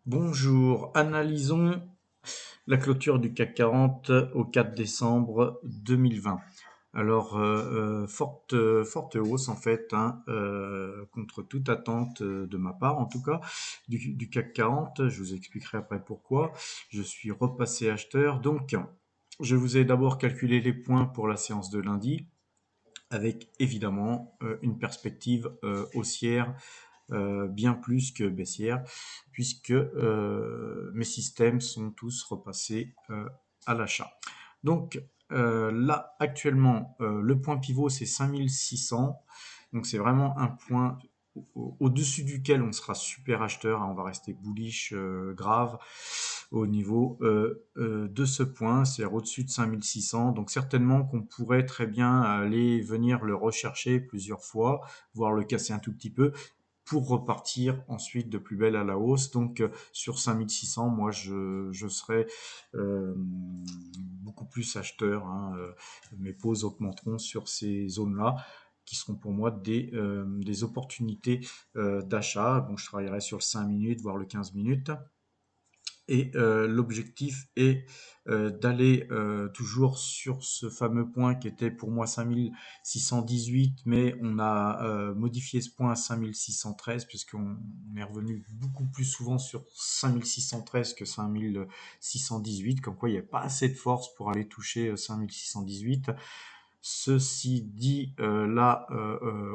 Bonjour, analysons la clôture du CAC 40 au 4 décembre 2020. Alors, forte hausse en fait, hein, contre toute attente de ma part en tout cas, du CAC 40. Je vous expliquerai après pourquoi. Je suis repassé acheteur. Donc, je vous ai d'abord calculé les points pour la séance de lundi, avec évidemment une perspective haussière bien plus que baissière, puisque mes systèmes sont tous repassés à l'achat. Donc là, actuellement, le point pivot, c'est 5600. Donc c'est vraiment un point au-dessus duquel on sera super acheteur, hein, on va rester bullish grave au niveau de ce point, c'est-à-dire au-dessus de 5600. Donc certainement qu'on pourrait très bien aller venir le rechercher plusieurs fois, voire le casser un tout petit peu, pour repartir ensuite de plus belle à la hausse. Donc sur 5600, moi je serai beaucoup plus acheteur, hein. Mes pauses augmenteront sur ces zones-là qui seront pour moi des opportunités d'achat. Bon, je travaillerai sur le 5 minutes, voire le 15 minutes. Et l'objectif est d'aller toujours sur ce fameux point qui était pour moi 5618, mais on a modifié ce point à 5613 puisqu'on est revenu beaucoup plus souvent sur 5613 que 5618, comme quoi il n'y a pas assez de force pour aller toucher 5618. Ceci dit, là,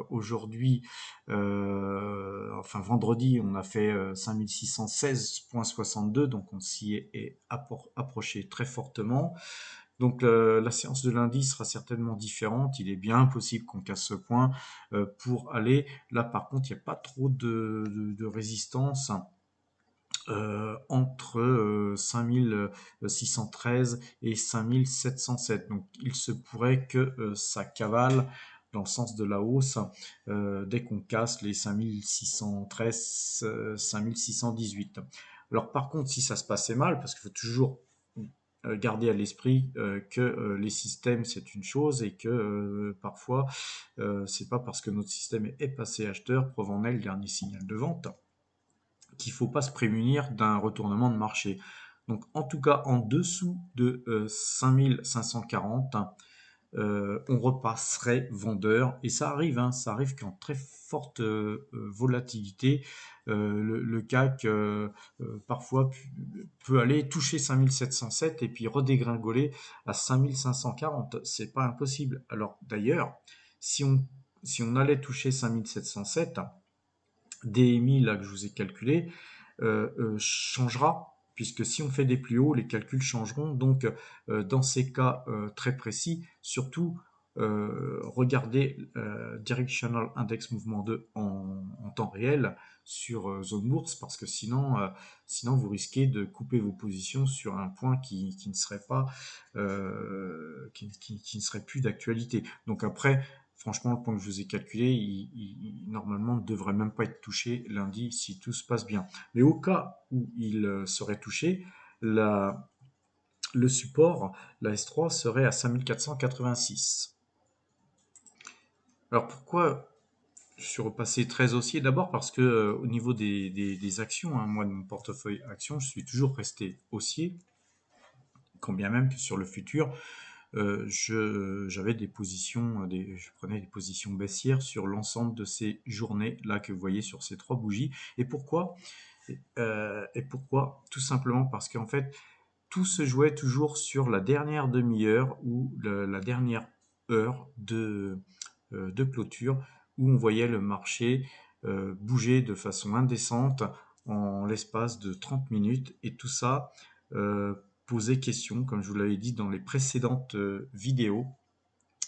aujourd'hui, enfin vendredi, on a fait 5616,62, donc on s'y est approché très fortement. Donc la séance de lundi sera certainement différente. Il est bien possible qu'on casse ce point pour aller. Là, par contre, il n'y a pas trop de résistance entre 5613 et 5707. Donc il se pourrait que ça cavale dans le sens de la hausse dès qu'on casse les 5613, 5618. Alors par contre, si ça se passait mal, parce qu'il faut toujours garder à l'esprit que les systèmes c'est une chose et que parfois c'est pas parce que notre système est passé acheteur, preuve en est le dernier signal de vente, qu'il ne faut pas se prémunir d'un retournement de marché. Donc en tout cas en dessous de 5540, on repasserait vendeur, et ça arrive, hein, ça arrive qu'en très forte volatilité, le CAC parfois peut aller toucher 5707 et puis redégringoler à 5540. C'est pas impossible. Alors d'ailleurs, si on allait toucher 5707, DMI là que je vous ai calculé changera, puisque si on fait des plus hauts, les calculs changeront. Donc dans ces cas très précis, surtout regardez Directional Index Mouvement 2 en temps réel sur zone bourse, parce que sinon vous risquez de couper vos positions sur un point qui ne serait pas qui ne serait plus d'actualité. Donc après, franchement, le point que je vous ai calculé, normalement ne devrait même pas être touché lundi si tout se passe bien. Mais au cas où il serait touché, le support, la S3, serait à 5486. Alors pourquoi je suis repassé très haussier? D'abord parce que au niveau des actions, hein, moi de mon portefeuille actions, je suis toujours resté haussier, quand bien même que sur le futur, j'avais des positions, je prenais des positions baissières sur l'ensemble de ces journées là que vous voyez sur ces trois bougies. Et pourquoi? Pourquoi? Tout simplement parce qu'en fait, tout se jouait toujours sur la dernière demi-heure ou la dernière heure de clôture, où on voyait le marché bouger de façon indécente en l'espace de 30 minutes, et tout ça posait question, comme je vous l'avais dit dans les précédentes vidéos.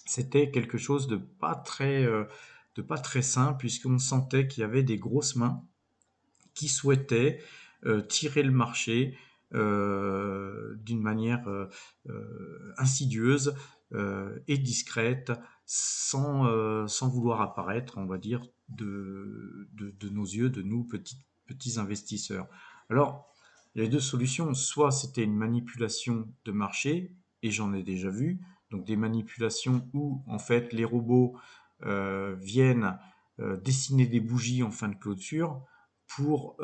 C'était quelque chose de pas très sain, puisqu'on sentait qu'il y avait des grosses mains qui souhaitaient tirer le marché d'une manière insidieuse et discrète, sans vouloir apparaître, on va dire, de nos yeux, de nous petits investisseurs. Alors, il y avait deux solutions. Soit c'était une manipulation de marché, et j'en ai déjà vu, donc des manipulations où en fait les robots viennent dessiner des bougies en fin de clôture pour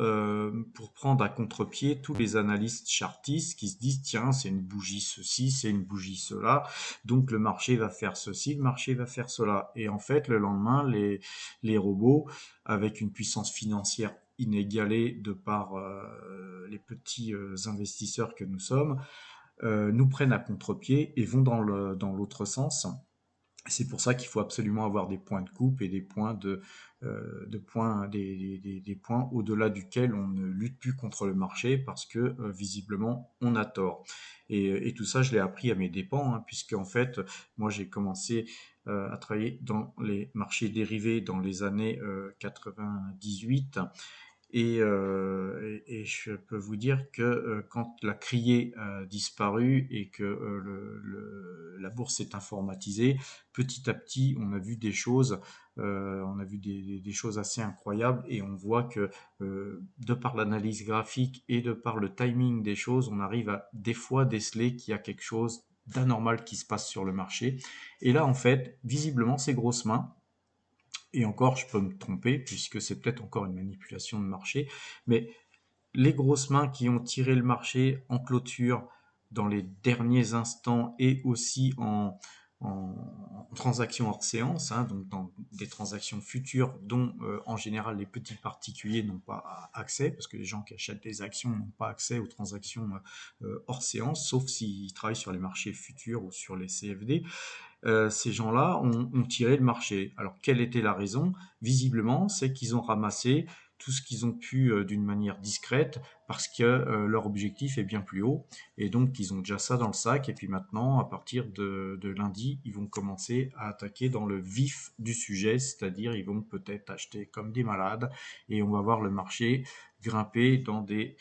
prendre à contre-pied tous les analystes chartistes qui se disent, tiens, c'est une bougie ceci, c'est une bougie cela, donc le marché va faire ceci, le marché va faire cela. Et en fait, le lendemain, les robots, avec une puissance financière inégalée de par les petits investisseurs que nous sommes, nous prennent à contre-pied et vont dans l'autre sens. C'est pour ça qu'il faut absolument avoir des points de coupe et des points des points au-delà duquel on ne lutte plus contre le marché parce que visiblement on a tort. Et tout ça, je l'ai appris à mes dépens, hein, puisque en fait, moi j'ai commencé à travailler dans les marchés dérivés dans les années 98 et je peux vous dire que quand la criée a disparu et que la bourse s'est informatisée, petit à petit, on a vu des choses, on a vu des choses assez incroyables et on voit que de par l'analyse graphique et de par le timing des choses, on arrive à des fois déceler qu'il y a quelque chose d'anormal qui se passe sur le marché. Et là, en fait, visiblement, ces grosses mains, et encore, je peux me tromper, puisque c'est peut-être encore une manipulation de marché, mais les grosses mains qui ont tiré le marché en clôture dans les derniers instants et aussi en transactions hors séance, hein, donc dans des transactions futures dont en général les petits particuliers n'ont pas accès, parce que les gens qui achètent des actions n'ont pas accès aux transactions hors séance, sauf s'ils travaillent sur les marchés futurs ou sur les CFD. Ces gens-là ont tiré le marché. Alors, quelle était la raison? Visiblement, c'est qu'ils ont ramassé tout ce qu'ils ont pu d'une manière discrète parce que leur objectif est bien plus haut et donc ils ont déjà ça dans le sac et puis maintenant à partir de lundi ils vont commencer à attaquer dans le vif du sujet, c'est-à-dire ils vont peut-être acheter comme des malades et on va voir le marché grimper dans des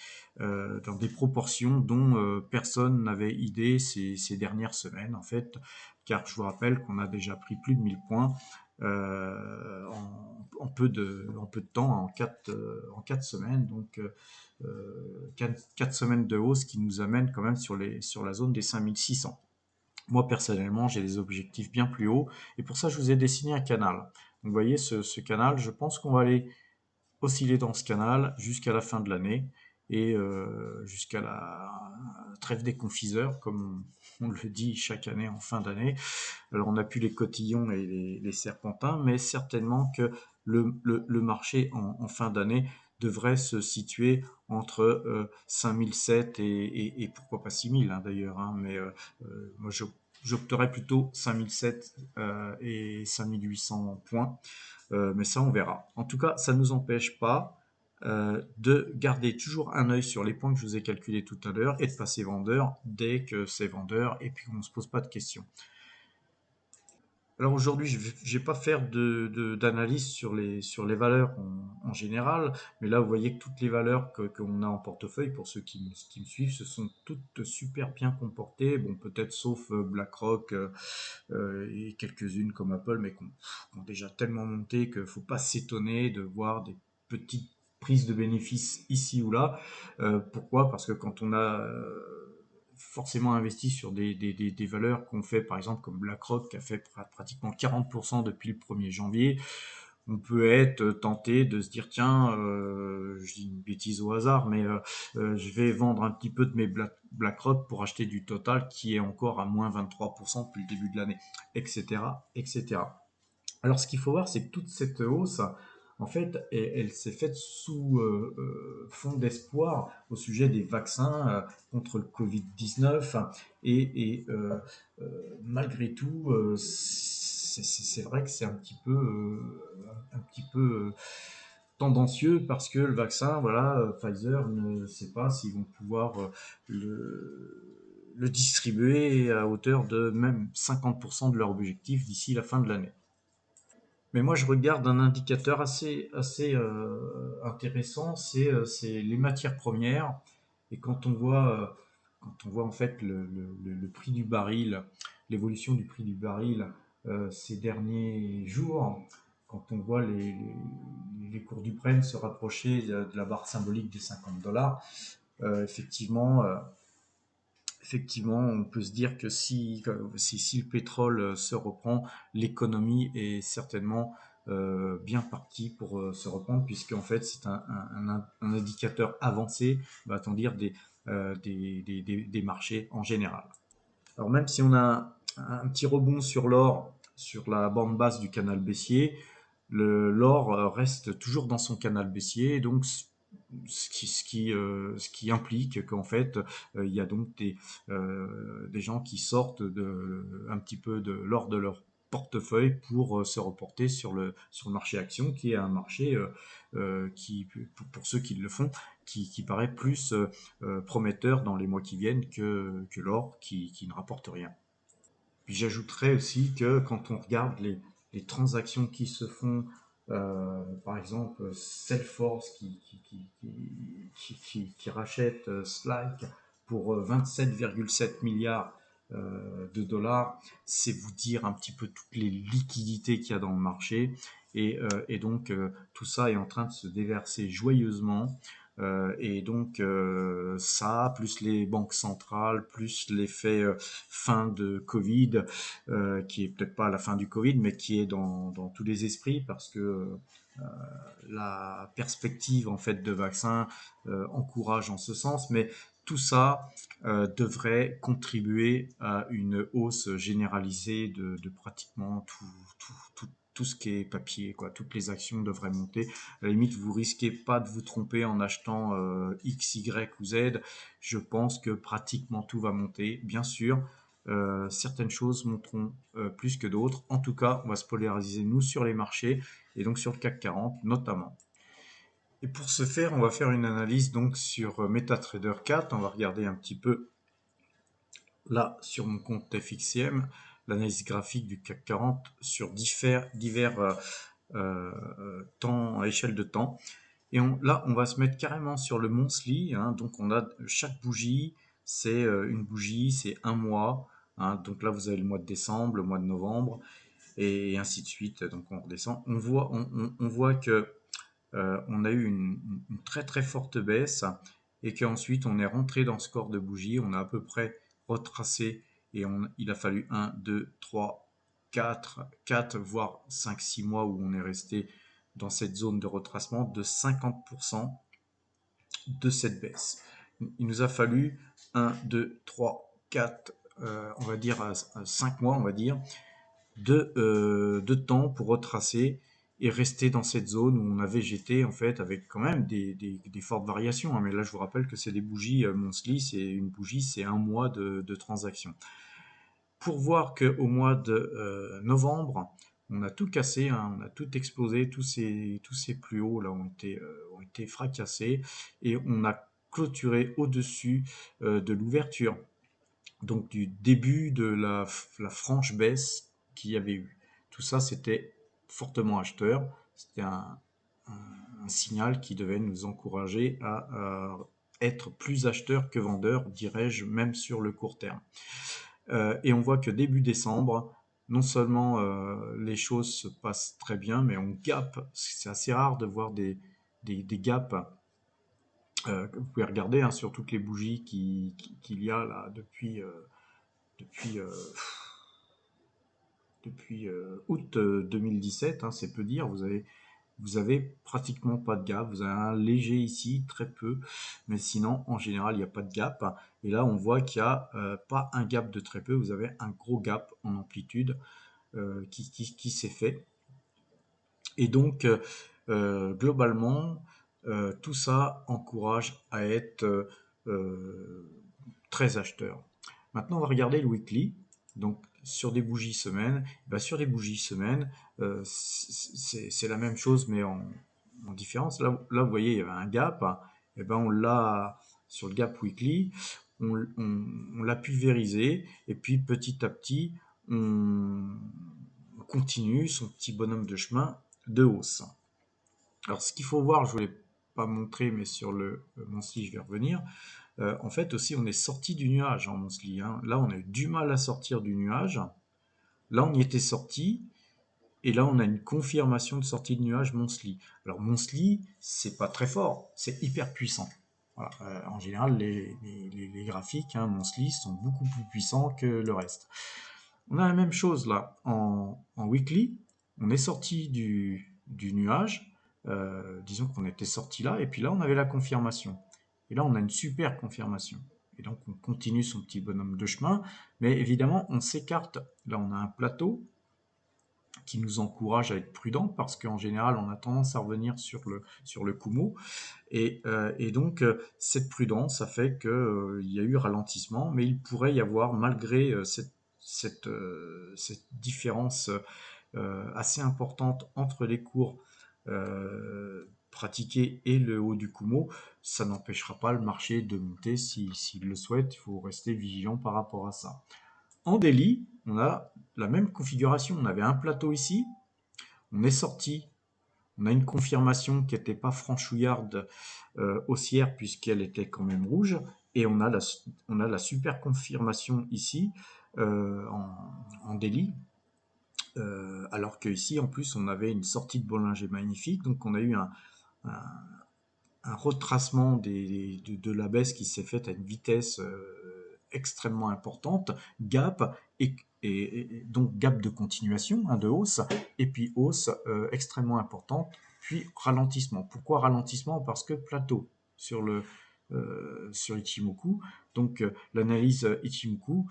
proportions dont personne n'avait idée ces dernières semaines en fait, car je vous rappelle qu'on a déjà pris plus de 1000 points en peu de temps, en 4 semaines, donc 4 semaines de hausse qui nous amène quand même sur la zone des 5600. Moi personnellement, j'ai des objectifs bien plus hauts et pour ça je vous ai dessiné un canal. Donc, vous voyez ce canal, je pense qu'on va aller osciller dans ce canal jusqu'à la fin de l'année et jusqu'à la trêve des confiseurs, comme on le dit chaque année en fin d'année. Alors on n'a plus les cotillons et les serpentins, mais certainement que le marché en fin d'année devrait se situer entre 5007 et pourquoi pas 6000 hein, d'ailleurs, hein, mais moi j'opterais plutôt 5007 et 5800 points. Mais ça, on verra. En tout cas, ça ne nous empêche pas de garder toujours un œil sur les points que je vous ai calculés tout à l'heure et de passer vendeur dès que c'est vendeur et puis on ne se pose pas de questions. Alors aujourd'hui, je ne vais pas faire d'analyse sur les valeurs en général, mais là, vous voyez que toutes les valeurs qu'on a en portefeuille, pour ceux qui me suivent, se sont toutes super bien comportées. Bon, peut-être sauf BlackRock et quelques-unes comme Apple, mais qui ont déjà tellement monté qu'il ne faut pas s'étonner de voir des petites prises de bénéfices ici ou là. Pourquoi? Parce que quand on a forcément investi sur des valeurs qu'on fait, par exemple, comme BlackRock, qui a fait pratiquement 40% depuis le 1er janvier, on peut être tenté de se dire, tiens, je dis une bêtise au hasard, mais je vais vendre un petit peu de mes BlackRock pour acheter du Total qui est encore à moins 23% depuis le début de l'année, etc., etc. Alors, ce qu'il faut voir, c'est que toute cette hausse, en fait, elle s'est faite sous fond d'espoir au sujet des vaccins contre le Covid-19. Malgré tout, c'est vrai que c'est un petit peu tendancieux parce que le vaccin, voilà, Pfizer ne sait pas s'ils vont pouvoir le distribuer à hauteur de même 50% de leur objectif d'ici la fin de l'année. Mais moi, je regarde un indicateur assez intéressant, c'est les matières premières. Et quand on voit en fait le prix du baril, l'évolution du prix du baril ces derniers jours, quand on voit les cours du Brent se rapprocher de la barre symbolique des 50 dollars, effectivement, effectivement, on peut se dire que si le pétrole se reprend, l'économie est certainement bien parti pour se reprendre, puisqu'en fait c'est un indicateur avancé, va-t-on dire, des marchés en général. Alors même si on a un petit rebond sur l'or, sur la bande basse du canal baissier, l'or reste toujours dans son canal baissier, donc ce qui implique qu'en fait il y a donc des gens qui sortent un petit peu de l'or de leur portefeuille pour se reporter sur le marché action, qui est un marché qui, pour ceux qui le font, qui paraît plus prometteur dans les mois qui viennent que l'or qui ne rapporte rien. Puis j'ajouterais aussi que quand on regarde les transactions qui se font, par exemple Salesforce qui rachète Slack pour 27,7 milliards de dollars, c'est vous dire un petit peu toutes les liquidités qu'il y a dans le marché. Et donc tout ça est en train de se déverser joyeusement. Et donc ça, plus les banques centrales, plus l'effet fin de Covid, qui est peut-être pas la fin du Covid, mais qui est dans tous les esprits, parce que la perspective en fait de vaccin encourage en ce sens, mais tout ça devrait contribuer à une hausse généralisée de pratiquement tout ce qui est papier, quoi. Toutes les actions devraient monter. À la limite, vous risquez pas de vous tromper en achetant X, Y ou Z. Je pense que pratiquement tout va monter. Bien sûr, certaines choses monteront plus que d'autres. En tout cas, on va se polariser, nous, sur les marchés, et donc sur le CAC 40 notamment. Et pour ce faire, on va faire une analyse donc sur MetaTrader 4. On va regarder un petit peu là sur mon compte FXCM l'analyse graphique du CAC 40 sur divers temps, à échelle de temps. Et là, on va se mettre carrément sur le monthly, hein. Donc on a chaque bougie, c'est une bougie, c'est un mois, hein. Donc là, vous avez le mois de décembre, le mois de novembre, et ainsi de suite. Donc on redescend. On voit que on a eu une très très forte baisse, et qu'ensuite on est rentré dans ce corps de bougie. On a à peu près retracé, et il a fallu 1, 2, 3, 4 voire 5, 6 mois où on est resté dans cette zone de retracement de 50% de cette baisse. Il nous a fallu 1, 2, 3, 4, on va dire 5 mois, on va dire, de temps pour retracer et rester dans cette zone où on a végété, en fait, avec quand même des fortes variations, hein. Mais là, je vous rappelle que c'est des bougies monthly, c'est une bougie, c'est un mois de transaction. Pour voir qu'au mois de novembre, on a tout cassé, hein, on a tout explosé, tous ces plus hauts là ont été fracassés, et on a clôturé au-dessus de l'ouverture, donc du début de la franche baisse qu'il y avait eu. Tout ça, c'était fortement acheteur, c'était un signal qui devait nous encourager à être plus acheteur que vendeur, dirais-je, même sur le court terme. Et on voit que début décembre, non seulement les choses se passent très bien, mais on gap. C'est assez rare de voir des gaps. Vous pouvez regarder, hein, sur toutes les bougies qu'il y a là depuis, euh, depuis août 2017, hein, c'est peu dire. Vous avez pratiquement pas de gap. Vous avez un léger ici, très peu, mais sinon, en général, il n'y a pas de gap. Et là, on voit qu'il n'y a pas un gap de très peu. Vous avez un gros gap en amplitude qui s'est fait. Et donc, globalement, tout ça encourage à être très acheteur. Maintenant, on va regarder le weekly. Donc, sur des bougies semaines, sur des bougies semaines, c'est la même chose, mais en différence. Là, vous voyez, il y avait un gap. Et on l'a sur le gap weekly, on l'a pulvérisé, et puis petit à petit, on continue son petit bonhomme de chemin de hausse. Alors, ce qu'il faut voir, je ne voulais pas montrer, mais sur le monthly, je vais revenir. En fait, aussi, on est sorti du nuage en monthly, hein. Là, on a eu du mal à sortir du nuage. Là, on y était sorti. Et là, on a une confirmation de sortie de nuage monthly. Alors, monthly, c'est pas très fort, c'est hyper puissant. Voilà. En général, les graphiques, hein, monthly sont beaucoup plus puissants que le reste. On a la même chose là en weekly. on est sorti du nuage, disons qu'on était sorti là, et puis là on avait la confirmation. Et là on a une super confirmation. Et donc on continue son petit bonhomme de chemin, mais évidemment on s'écarte. Là on a un plateau qui nous encourage à être prudent parce qu'en général on a tendance à revenir sur le Kumo. Et donc cette prudence a fait qu'il y a eu ralentissement, mais il pourrait y avoir, malgré cette différence assez importante entre les cours pratiqués et le haut du Kumo, ça n'empêchera pas le marché de monter s'il le souhaite. Il faut rester vigilant par rapport à ça. En Delhi, on a la même configuration. On avait un plateau ici, on est sorti, on a une confirmation qui n'était pas franchouillarde haussière puisqu'elle était quand même rouge, et on a la super confirmation ici en Delhi, alors qu'ici en plus on avait une sortie de Bollinger magnifique, donc on a eu un, un retracement de la baisse qui s'est faite à une vitesse extrêmement importante, gap, et donc gap de continuation, hein, de hausse, et puis hausse extrêmement importante, puis ralentissement. Pourquoi ralentissement? Parce que plateau sur Ichimoku. Donc l'analyse Ichimoku,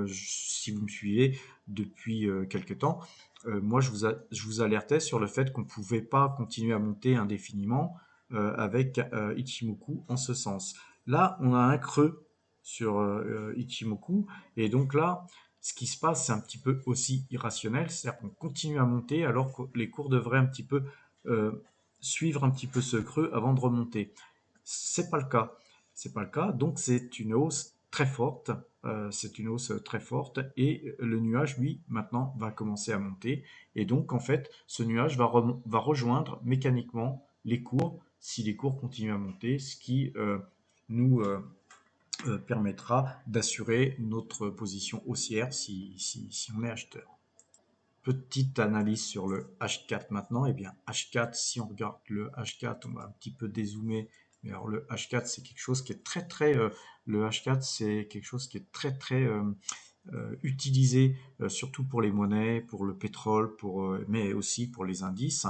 si vous me suivez depuis quelques temps, moi je vous alertais sur le fait qu'on ne pouvait pas continuer à monter indéfiniment avec Ichimoku en ce sens. Là, on a un creux sur Ichimoku, et donc là, ce qui se passe, c'est un petit peu aussi irrationnel, c'est-à-dire qu'on continue à monter alors que les cours devraient un petit peu suivre un petit peu ce creux avant de remonter. C'est pas le cas. C'est pas le cas, donc c'est une hausse très forte. C'est une hausse très forte, et le nuage, lui, maintenant, va commencer à monter. Et donc, en fait, ce nuage va rejoindre mécaniquement les cours si les cours continuent à monter, ce qui nous permettra d'assurer notre position haussière si on est acheteur. Petite analyse sur le H4 maintenant. Eh bien, H4, si on regarde le H4, on va un petit peu dézoomer. Mais alors, le H4, c'est quelque chose qui est le H4, c'est quelque chose qui est très utilisé, surtout pour les monnaies, pour le pétrole, mais aussi pour les indices.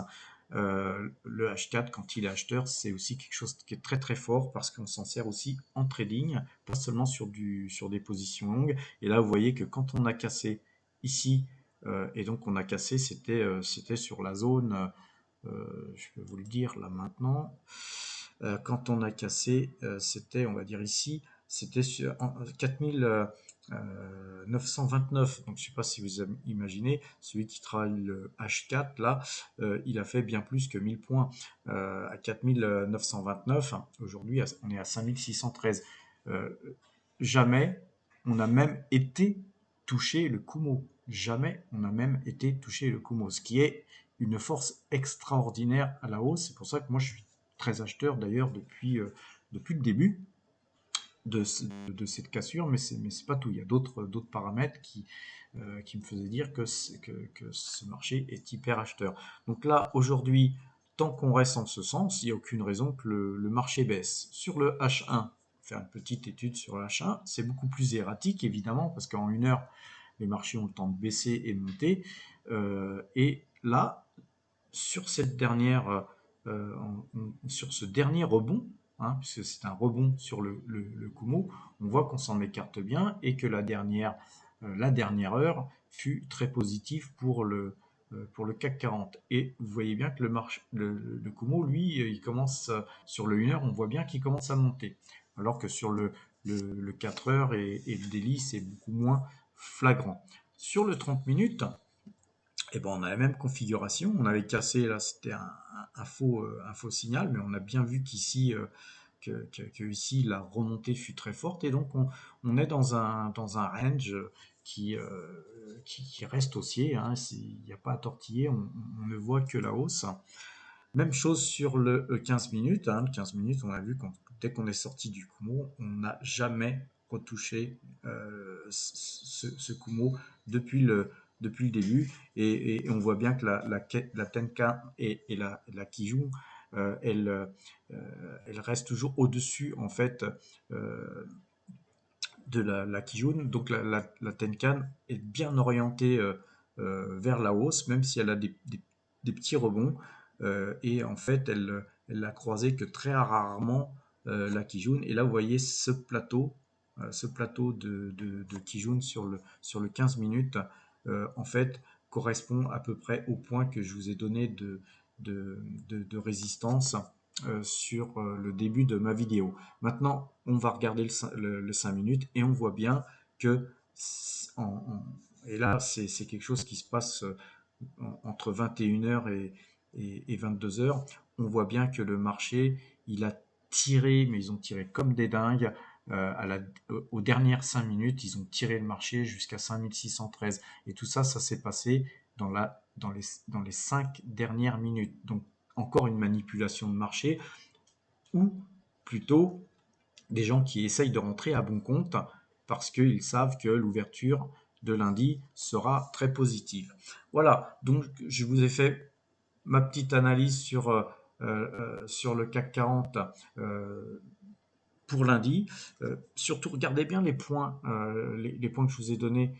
Le H4, quand il est acheteur, c'est aussi quelque chose qui est très fort parce qu'on s'en sert aussi en trading, pas seulement sur des positions longues. Et là, vous voyez que quand on a cassé ici, et donc on a cassé, c'était sur la zone, je peux vous le dire là maintenant, quand on a cassé, c'était, on va dire ici, c'était sur 4929. Donc je ne sais pas si vous imaginez, celui qui travaille le H4 là, il a fait bien plus que 1000 points à 4929. Aujourd'hui, on est à 5613. Euh, Jamais on a même été touché le Kumo. Jamais on a même été touché le Kumo, ce qui est une force extraordinaire à la hausse. C'est pour ça que moi je suis très acheteur d'ailleurs depuis le début de cette cassure, mais c'est pas tout. Il y a d'autres paramètres qui me faisaient dire que ce marché est hyper acheteur. Donc là, aujourd'hui, tant qu'on reste en ce sens, il n'y a aucune raison que le marché baisse. Sur le H1, faire une petite étude sur le H1, c'est beaucoup plus erratique évidemment, parce qu'en une heure, les marchés ont le temps de baisser et de monter. Et là, sur cette dernière, sur ce dernier rebond, hein, puisque c'est un rebond sur le Kumo, on voit qu'on s'en écarte bien et que la dernière heure fut très positive pour le CAC 40. Et vous voyez bien que le Kumo, lui, il commence sur le 1 heure, on voit bien qu'il commence à monter. Alors que sur le 4 heures et le daily, c'est beaucoup moins flagrant. Sur le 30 minutes, et ben on a la même configuration. On avait cassé, là, c'était un faux signal, mais on a bien vu qu'ici, que ici, la remontée fut très forte. Et donc, on est dans un range qui reste haussier. Hein. Il n'y a pas à tortiller, on ne voit que la hausse. Même chose sur le 15 minutes. Hein. Le 15 minutes, on a vu que dès qu'on est sorti du Kumo, on n'a jamais retouché ce Kumo depuis le début. Et on voit bien que la Tenkan et la Kijun, elle reste toujours au-dessus en fait de la Kijun. Donc la Tenkan est bien orientée vers la hausse, même si elle a des petits rebonds. Et en fait, elle n'a croisé que très rarement la Kijun. Et là, vous voyez ce plateau de Kijun sur le 15 minutes, en fait, correspond à peu près au point que je vous ai donné de résistance sur le début de ma vidéo. Maintenant, on va regarder le 5 minutes et on voit bien que, et là, c'est quelque chose qui se passe entre 21 h et 22 h. On voit bien que le marché, il a tiré, mais ils ont tiré comme des dingues. Aux dernières 5 minutes, ils ont tiré le marché jusqu'à 5613. Et tout ça, ça s'est passé dans les 5 dernières minutes. Donc, encore une manipulation de marché, ou plutôt des gens qui essayent de rentrer à bon compte parce qu'ils savent que l'ouverture de lundi sera très positive. Voilà, donc je vous ai fait ma petite analyse sur le CAC 40 pour lundi. Surtout, regardez bien les points que je vous ai donnés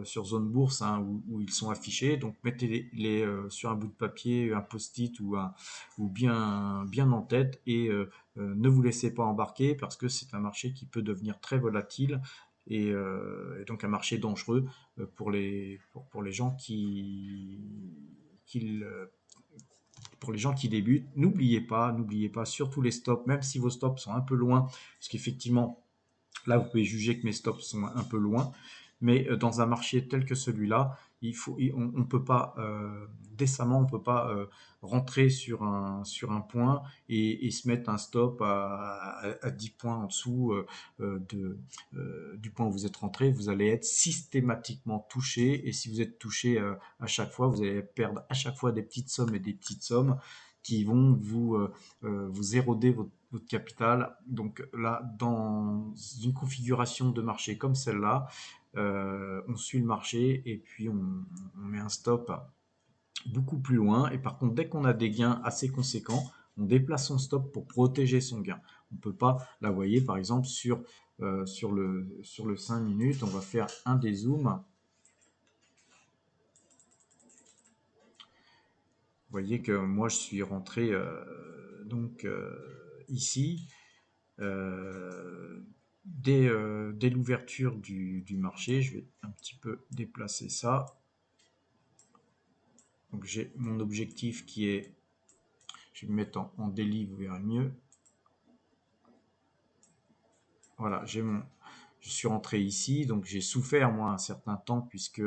sur Zone Bourse, hein, où ils sont affichés. Donc, mettez-les sur un bout de papier, un post-it ou bien en tête et ne vous laissez pas embarquer parce que c'est un marché qui peut devenir très volatile et donc un marché dangereux pour les gens qui, pour les gens qui débutent. N'oubliez pas, surtout les stops, même si vos stops sont un peu loin, parce qu'effectivement, là, vous pouvez juger que mes stops sont un peu loin, mais dans un marché tel que celui-là, on ne peut pas décemment, on peut pas rentrer sur un point et se mettre un stop à 10 points en dessous du point où vous êtes rentré. Vous allez être systématiquement touché, et si vous êtes touché à chaque fois, vous allez perdre à chaque fois des petites sommes et des petites sommes qui vont vous éroder votre capital. Donc là, dans une configuration de marché comme celle-là, on suit le marché et puis on met un stop beaucoup plus loin. Et par contre, dès qu'on a des gains assez conséquents, on déplace son stop pour protéger son gain. On ne peut pas, là, vous voyez, par exemple, sur le 5 minutes, on va faire un dézoom. Vous voyez que moi, je suis rentré ici. Dès l'ouverture du marché, je vais un petit peu déplacer ça. Donc j'ai mon objectif qui est, je vais me mettre en daily, vous verrez mieux. Voilà, je suis rentré ici, donc j'ai souffert moi un certain temps puisque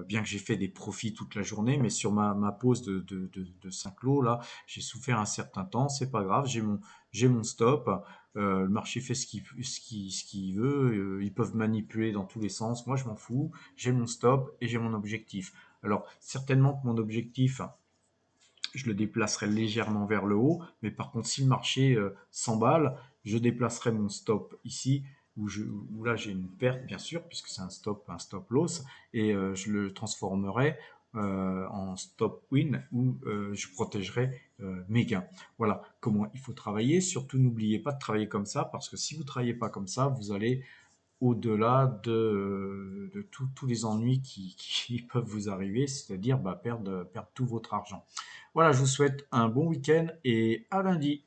bien que j'ai fait des profits toute la journée, mais sur ma pause de 5 lots là, j'ai souffert un certain temps. C'est pas grave, j'ai mon stop. Le marché fait ce qu'il veut. Ils peuvent manipuler dans tous les sens. Moi, je m'en fous. J'ai mon stop et j'ai mon objectif. Alors certainement que mon objectif, je le déplacerai légèrement vers le haut, mais par contre, si le marché s'emballe, je déplacerai mon stop ici, où là j'ai une perte, bien sûr, puisque c'est un stop loss, et je le transformerai en stop win, où je protégerai mes gains. Voilà comment il faut travailler. Surtout, n'oubliez pas de travailler comme ça, parce que si vous ne travaillez pas comme ça, vous allez au-delà de tous les ennuis qui peuvent vous arriver, c'est-à-dire perdre tout votre argent. Voilà, je vous souhaite un bon week-end et à lundi.